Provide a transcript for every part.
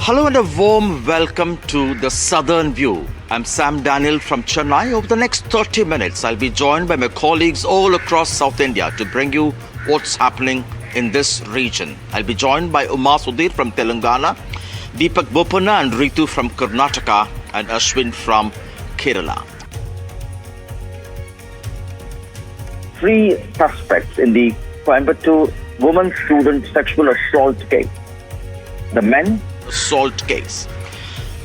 Hello and a warm welcome to the Southern View. I'm Sam Daniel from Chennai. Over the next 30 minutes, I'll be joined by my colleagues all across South India to bring you what's happening in this region. I'll be joined by Uma Sudhir from Telangana, Deepak Bopanna and Ritu from Karnataka, and Ashwin from Kerala. 3 suspects in the Coimbatore woman student sexual assault case. The men Assault case.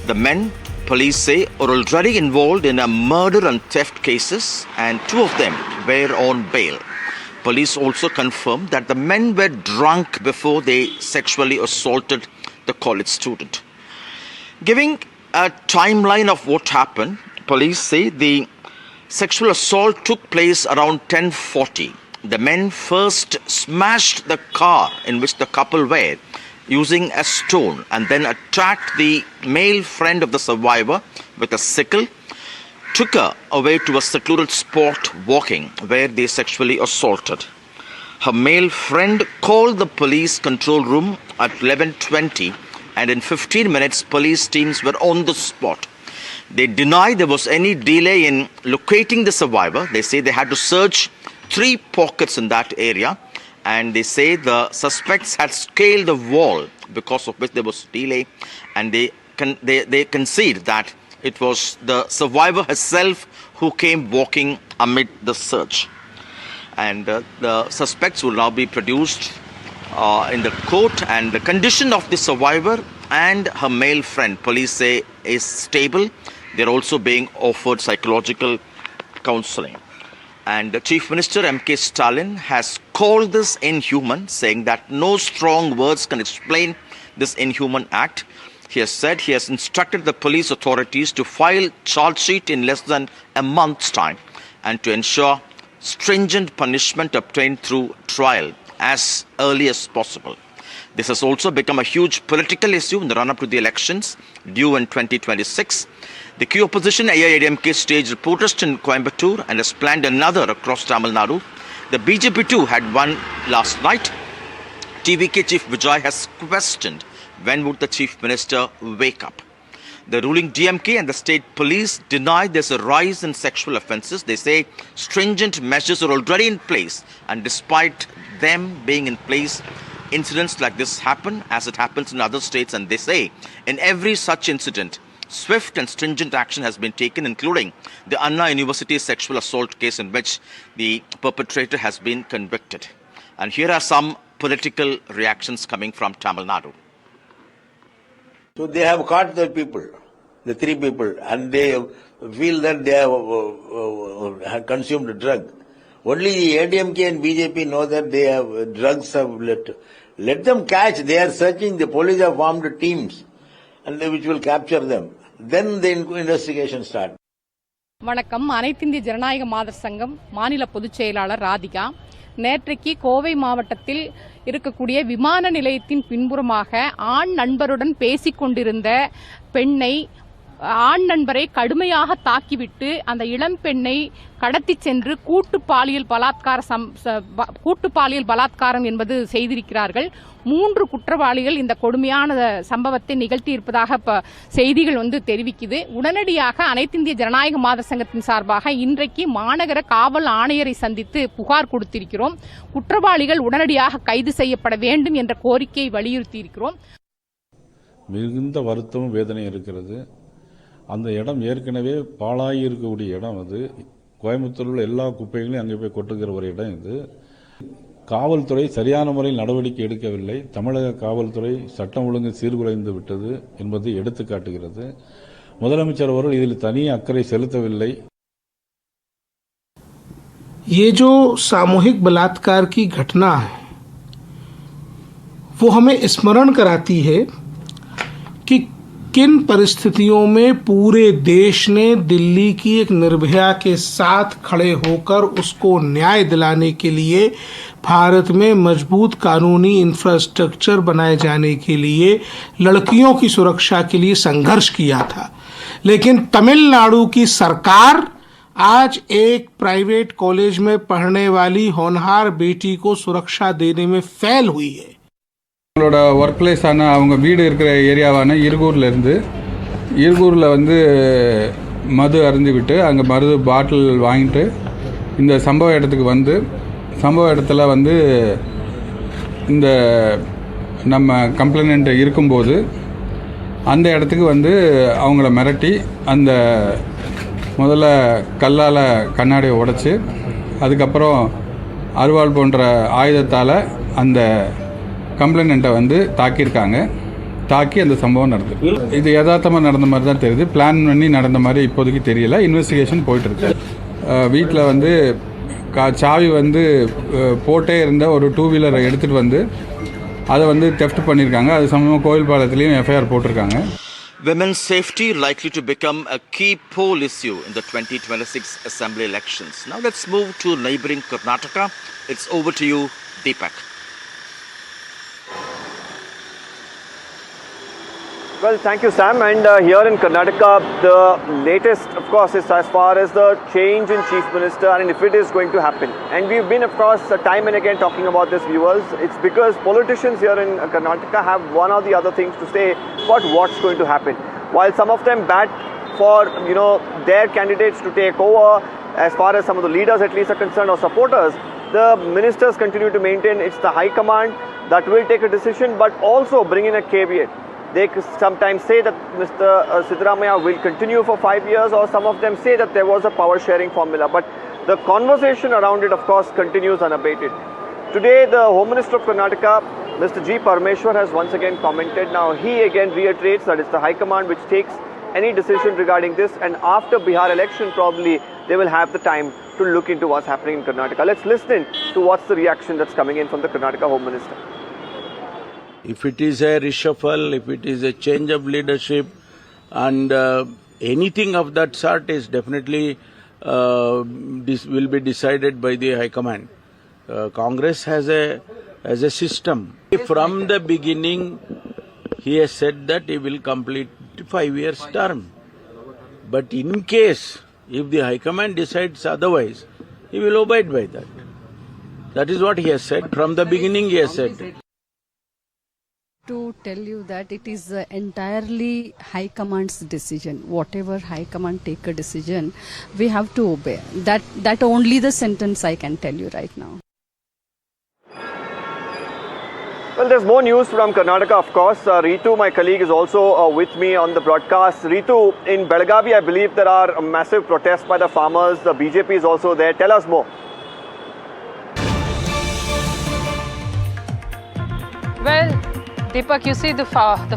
The men, police say, are already involved in a murder and theft cases, and 2 of them were on bail. Police also confirmed that the men were drunk before they sexually assaulted the college student. Giving a timeline of what happened, police say the sexual assault took place around 10:40. The men first smashed the car in which the couple were using a stone and then attacked the male friend of the survivor with a sickle, took her away to a secluded spot walking where they sexually assaulted. Her male friend called the police control room at 11:20 and in 15 minutes police teams were on the spot. They deny there was any delay in locating the survivor. They say they had to search 3 pockets in that area, and they say the suspects had scaled the wall because of which there was delay, and they concede that it was the survivor herself who came walking amid the search. And the suspects will now be produced in the court, and the condition of the survivor and her male friend, police say, is stable. They're also being offered psychological counseling. And the Chief Minister MK Stalin has called this inhuman, saying that no strong words can explain this inhuman act. He has said he has instructed the police authorities to file charge sheet in less than a month's time and to ensure stringent punishment obtained through trial as early as possible. This has also become a huge political issue in the run-up to the elections due in 2026. The key opposition AIADMK staged a protest in Coimbatore and has planned another across Tamil Nadu. The BJP too had one last night. TVK Chief Vijay has questioned when would the Chief Minister wake up. The ruling DMK and the state police deny there's a rise in sexual offences. They say stringent measures are already in place, and despite them being in place, incidents like this happen as it happens in other states, and they say in every such incident, swift and stringent action has been taken, including the Anna University sexual assault case in which the perpetrator has been convicted. And here are some political reactions coming from Tamil Nadu. So they have caught the people, the 3 people, and they feel that they have consumed a drug. Only the ADMK and BJP know that they have drugs. Let them catch. They are searching. The police have formed teams, and which will capture them. Then the investigation start. வணக்கம். அனைத்திந்திய ஜனநாயக மாதர் சங்கம் மாநில பொதுச் செயலாளர் ராதிகா. நேற்றைக்கு கோவை மாவட்டத்தில் இருக்கக்கூடிய விமான நிலையத்தின் பின்புறமாக ஆண் நண்பருடன் பேசிக் கொண்டிருந்த பெண்ணை ஆண் நண்பரை கடுமையாக தாக்கிவிட்டு அந்த இளம் பெண்ணை கடத்தி சென்று கூட்டு பாலியல் பலாத்காரம் என்பது செய்திருக்கிறார்கள். 3 குற்றவாளிகள் இந்த கொடுமையான சம்பவத்தை நிகழ்த்தி இருப்பதாக செய்திகள் தெரிவிக்குது. உடனடியாக அனைத்திந்திய ஜனநாயக மாதர் சங்கத்தின் சார்பாக இன்றைக்கு மாநகர காவல் ஆணையரை சந்தித்து புகார் கொடுத்திருக்கிறோம். குற்றவாளிகள் உடனடியாக கைது செய்யப்பட வேண்டும் என்ற கோரிக்கையை வலியுறுத்தி இருக்கிறோம். மிகுந்த வருத்தமும் வேதனை இருக்கிறது. அந்த இடம் ஏற்கனவே பாழாகி இருக்கக்கூடிய இடம். அது கோயம்புத்தூரில் உள்ள எல்லா குப்பைகளையும் அங்கே போய் கொட்டுகிற ஒரு இடம் இது. காவல்துறை சரியான முறையில் நடவடிக்கை எடுக்கவில்லை. தமிழக காவல்துறை சட்டம் ஒழுங்கு சீர்குலைந்து விட்டது என்பது எடுத்து காட்டுகிறது. முதலமைச்சர் அவர்கள் இதில் தனி அக்கறை செலுத்தவில்லை. ये जो सामूहिक बलात्कार की घटना है वो हमें स्मरण कराती है कि किन परिस्थितियों में पूरे देश ने दिल्ली की एक निर्भया के साथ खड़े होकर उसको न्याय दिलाने के लिए भारत में मजबूत कानूनी इंफ्रास्ट्रक्चर बनाए जाने के लिए लड़कियों की सुरक्षा के लिए संघर्ष किया था। लेकिन तमिलनाडु की सरकार आज एक प्राइवेट कॉलेज में पढ़ने वाली होनहार बेटी को सुरक्षा देने में फेल हुई है। அவங்களோட ஒர்க் பிளேஸான அவங்க வீடு இருக்கிற ஏரியாவான இருகூரில் வந்து மது அருந்திவிட்டு அங்கே மது பாட்டில் வாங்கிட்டு இந்த சம்பவ இடத்துக்கு வந்து சம்பவ இடத்துல வந்து இந்த நம்ம கம்ப்ளைண்ட் இருக்கும்போது அந்த இடத்துக்கு வந்து அவங்கள மிரட்டி அந்த முதல்ல கல்லால் கண்ணாடியை உடைச்சி அதுக்கப்புறம் அருவாள் போன்ற ஆயுதத்தால் அந்த கம்ப்ளைண்ட்டை வந்து தாக்கி அந்த சம்பவம் நடந்தது. இது யதார்த்தமாக நடந்த மாதிரி தான் தெரியுது. பிளான் பண்ணி நடந்த மாதிரி இப்போதைக்கு தெரியல. இன்வெஸ்டிகேஷன் போயிட்டுருக்கு. வீட்டில் வந்து சாவி வந்து போட்டே இருந்த ஒரு 2 வீலரை எடுத்துகிட்டு வந்து அதை வந்து தெஃப்ட் பண்ணியிருக்காங்க. அது சம்பந்தமாக கோயில்பாளையத்துலேயும் எஃப்ஐஆர் போட்டிருக்காங்க. Women's safety likely to become a key poll issue in the 2026 assembly elections. Now let's move to neighbouring Karnataka. It's over to you, Deepak. Well, thank you, Sam. And here in Karnataka, the latest, of course, is as far as the change in Chief Minister and if it is going to happen. And we've been, of course, time and again talking about this, viewers. It's because politicians here in Karnataka have one or the other things to say about what's going to happen. While some of them bat for, their candidates to take over, as far as some of the leaders at least are concerned or supporters, the ministers continue to maintain it's the high command that will take a decision, but also bring in a caveat. They sometimes say that Mr. Siddaramaiah will continue for 5 years, or some of them say that there was a power sharing formula. But the conversation around it, of course, continues unabated. Today, the Home Minister of Karnataka, Mr. G. Parmeshwar, has once again commented. Now, he again reiterates that it's the High Command which takes any decision regarding this, and after Bihar election, probably they will have the time to look into what's happening in Karnataka. Let's listen to what's the reaction that's coming in from the Karnataka Home Minister. If it is a reshuffle, if it is a change of leadership, and anything of that sort is definitely this will be decided by the High Command. Congress has a system. From the beginning, he has said that he will complete 5 years term. But in case if the High Command decides otherwise, he will abide by that. That is what he has said. From the beginning, he has said. To tell you that it is entirely High Command's decision. Whatever High Command take a decision, we have to obey. That only the sentence I can tell you right now. Well, there's more news from Karnataka, of course. Ritu, my colleague, is also with me on the broadcast. Ritu, in Belagavi, I believe there are massive protests by the farmers. The BJP is also there. Tell us more. Well, Deepak, you see the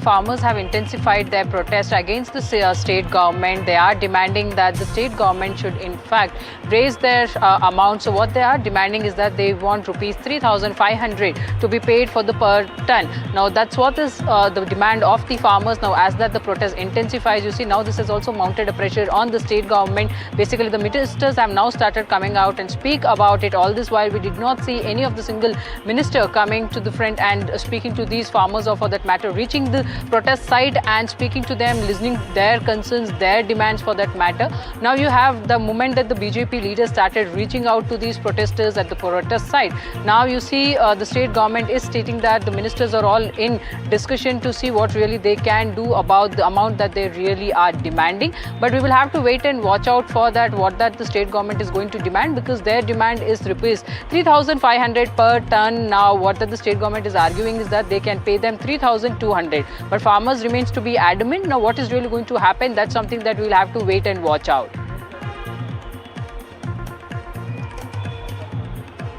farmers have intensified their protest against the state government. They are demanding that the state government should in fact raise their amount. So what they are demanding is that they want rupees 3,500 to be paid for the per ton. Now that's what is the demand of the farmers. Now as that the protest intensifies, you see now this has also mounted a pressure on the state government. Basically the ministers have now started coming out and speak about it. All this while we did not see any of the single minister coming to the front and speaking to these farmers, or for that matter reaching the protest site and speaking to them, listening their concerns, their demands for that matter. Now you have the moment that the BJP leaders started reaching out to these protesters at the protest site. Now you see the state government is stating that the ministers are all in discussion to see what really they can do about the amount that they really are demanding. But we will have to wait and watch out for that, what that the state government is going to demand, because their demand is rupees 3,500 per ton. Now what that the state government is arguing is that they can pay them 3,200. But farmers remains to be adamant. Now what is really going to happen, that's something that we'll have to wait and watch out.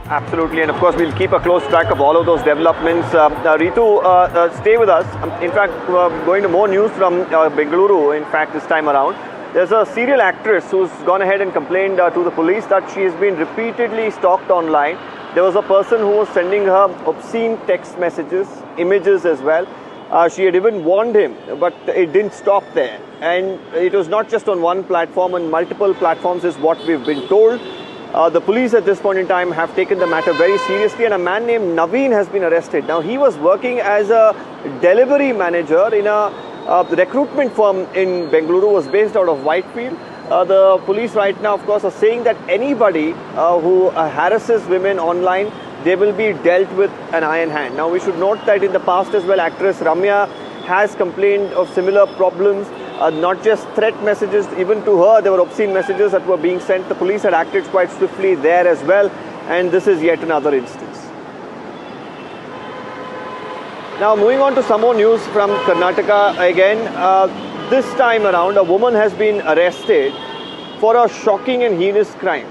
Absolutely, and of course we'll keep a close track of all of those developments. Ritu, stay with us. In fact, going to more news from Bengaluru, in fact, this time around. There's a serial actress who's gone ahead and complained to the police that she has been repeatedly stalked online. There was a person who was sending her obscene text messages, images as well. She had even warned him, but it didn't stop there. And it was not just on one platform, on multiple platforms is what we've been told. The police at this point in time have taken the matter very seriously, and a man named Naveen has been arrested. Now, he was working as a delivery manager in a recruitment firm in Bengaluru, was based out of Whitefield. The police right now, of course, are saying that anybody who harasses women online they will be dealt with an iron hand. Now we should note that in the past as well, actress Ramya has complained of similar problems, not just threat messages, even to her there were obscene messages that were being sent. The police had acted quite swiftly there as well, and this is yet another instance. Now moving on to some more news from Karnataka again. This time around, a woman has been arrested for a shocking and heinous crime.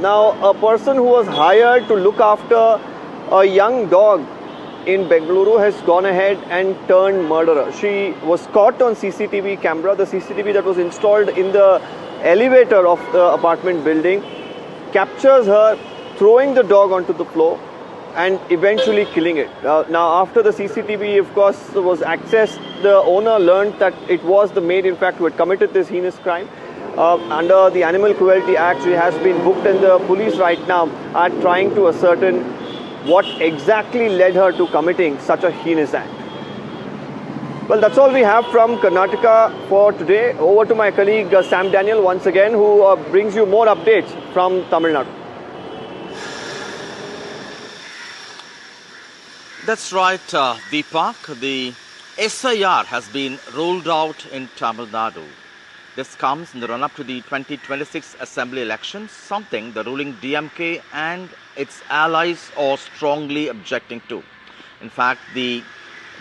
Now, a person who was hired to look after a young dog in Bengaluru has gone ahead and turned murderer. She was caught on CCTV camera, the CCTV that was installed in the elevator of the apartment building, captures her throwing the dog onto the floor and eventually killing it. Now, after the CCTV, of course, was accessed, the owner learned that it was the maid, in fact, who had committed this heinous crime. Under the Animal Cruelty Act, she has been booked, and the police right now are trying to ascertain what exactly led her to committing such a heinous act. Well, that's all we have from Karnataka for today. Over to my colleague Sam Daniel once again, who brings you more updates from Tamil Nadu. That's right, Deepak. The SIR has been rolled out in Tamil Nadu. This comes in the run-up to the 2026 Assembly elections, something the ruling DMK and its allies are strongly objecting to. In fact, the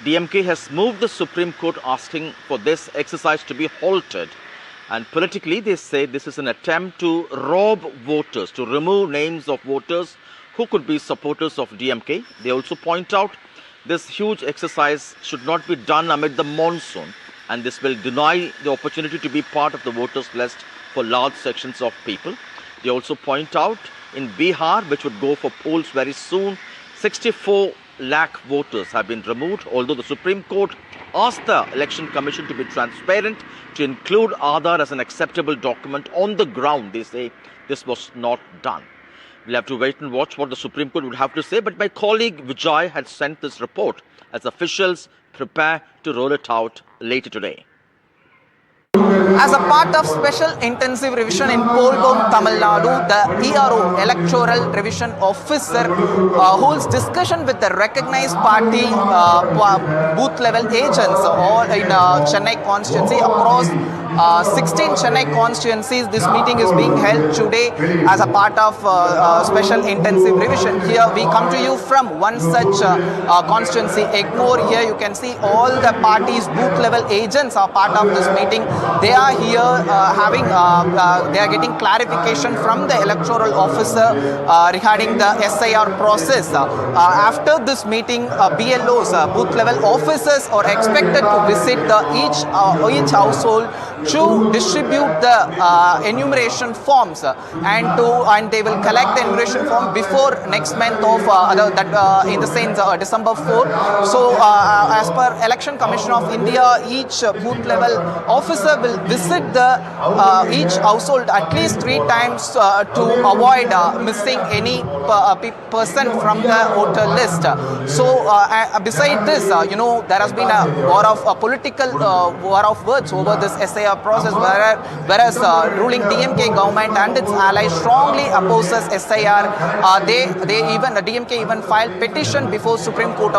DMK has moved the Supreme Court asking for this exercise to be halted. And politically, they say this is an attempt to rob voters, to remove names of voters who could be supporters of DMK. They also point out this huge exercise should not be done amid the monsoon, and this will deny the opportunity to be part of the voters' list for large sections of people. They also point out in Bihar, which would go for polls very soon, 64 lakh voters have been removed, although the Supreme Court asked the Election Commission to be transparent, to include Aadhaar as an acceptable document. On the ground, they say this was not done. We'll have to wait and watch what the Supreme Court would have to say, but my colleague Vijay had sent this report as officials prepare to roll it out later today. As a part of special intensive revision in Kolbom, Tamil Nadu, the ERO, Electoral Revision Officer, holds discussion with the recognized party booth level agents all in Chennai constituency across 16 Chennai constituencies. This meeting is being held today as a part of special intensive revision. Here we come to you from one such constituency, Egmore. Here you can see all the parties' booth level agents are part of this meeting. They are here they are getting clarification from the electoral officer regarding the SIR process. After this meeting, BLOs, booth level officers, are expected to visit each household to distribute the enumeration forms and they will collect the enumeration form before next month of in the sense December 4. So as per Election Commission of India, each booth level officer will visit each household at least 3 times to avoid missing any person from the voter list. So beside this, there has been a war of political war of words over this SIR process, whereas ruling DMK government and its allies strongly opposes SIR. The DMK even filed petition before Supreme Court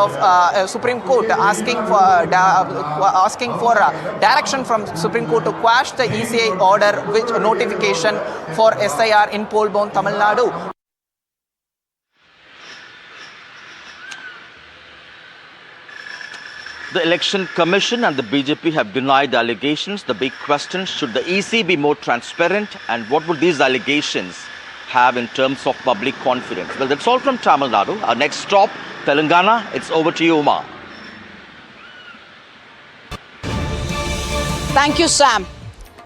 asking for direction from Supreme Court to quash the ECI order which notification for SIR in Kolbom, Tamil Nadu. The Election Commission and the BJP have denied the allegations. The big question, should the EC be more transparent, and what would these allegations have in terms of public confidence? Well, that's all from Tamil Nadu. Our next stop, Telangana. It's over to you, Uma. Thank you, Sam.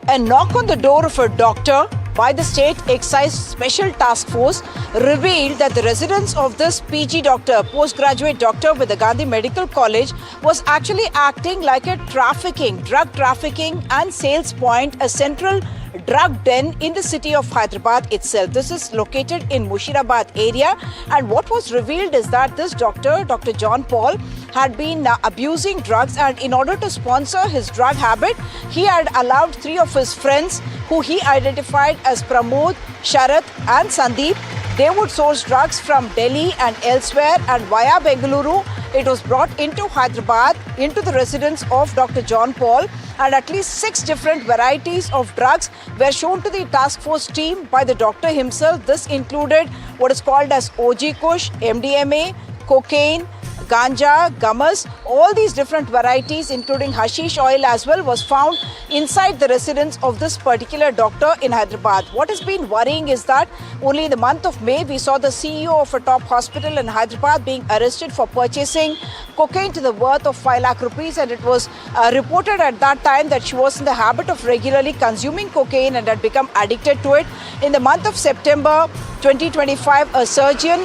A knock on the door of a doctor by the State Excise Special Task Force revealed that the residence of this PG doctor, postgraduate doctor with the Gandhi Medical College, was actually acting like a drug trafficking and sales point, a central drug den in the city of Hyderabad itself. This is located in Mushirabad area, and what was revealed is that this doctor, Dr. John Paul, had been abusing drugs, and in order to sponsor his drug habit, he had allowed 3 of his friends, who he identified as Pramod, Sharath and Sandeep, They would source drugs from Delhi and elsewhere, and via Bengaluru, it was brought into Hyderabad, into the residence of Dr. John Paul, and at least 6 different varieties of drugs were shown to the task force team by the doctor himself. This included what is called as OG Kush, MDMA, cocaine, ganja, gummas, all these different varieties including hashish oil as well was found inside the residence of this particular doctor in Hyderabad. What has been worrying is that only in the month of May we saw the CEO of a top hospital in Hyderabad being arrested for purchasing cocaine to the worth of 5 lakh rupees, and it was reported at that time that she was in the habit of regularly consuming cocaine and had become addicted to it. In the month of September 2025, a surgeon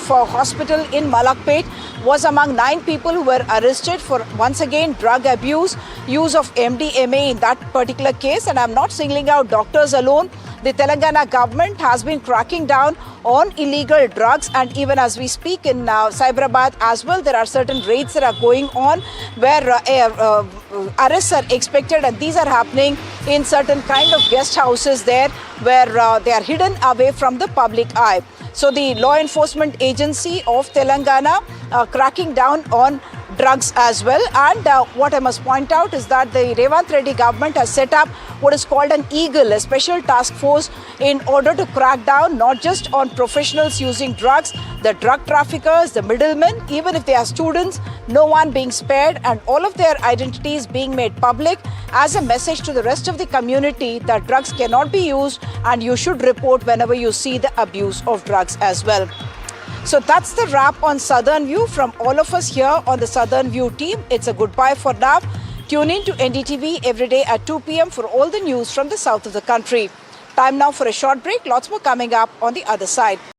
for hospital in Malakpet was among 9 people who were arrested for once again drug abuse, use of MDMA in that particular case. And I'm not singling out doctors alone. The Telangana government has been cracking down on illegal drugs, and even as we speak in Cyberabad as well, there are certain raids that are going on where arrests are expected, and these are happening in certain kind of guest houses there where they are hidden away from the public eye. So the law enforcement agency of Telangana cracking down on drugs as well. And what I must point out is that the Revanth Reddy government has set up what is called an EAGLE, a special task force, in order to crack down not just on professionals using drugs, the drug traffickers, the middlemen, even if they are students, no one being spared, and all of their identities being made public as a message to the rest of the community that drugs cannot be used and you should report whenever you see the abuse of drugs as well. So that's the wrap on Southern View from all of us here on the Southern View team. It's a goodbye for now. Tune in to NDTV every day at 2 p.m. for all the news from the south of the country. Time now for a short break. Lots more coming up on the other side.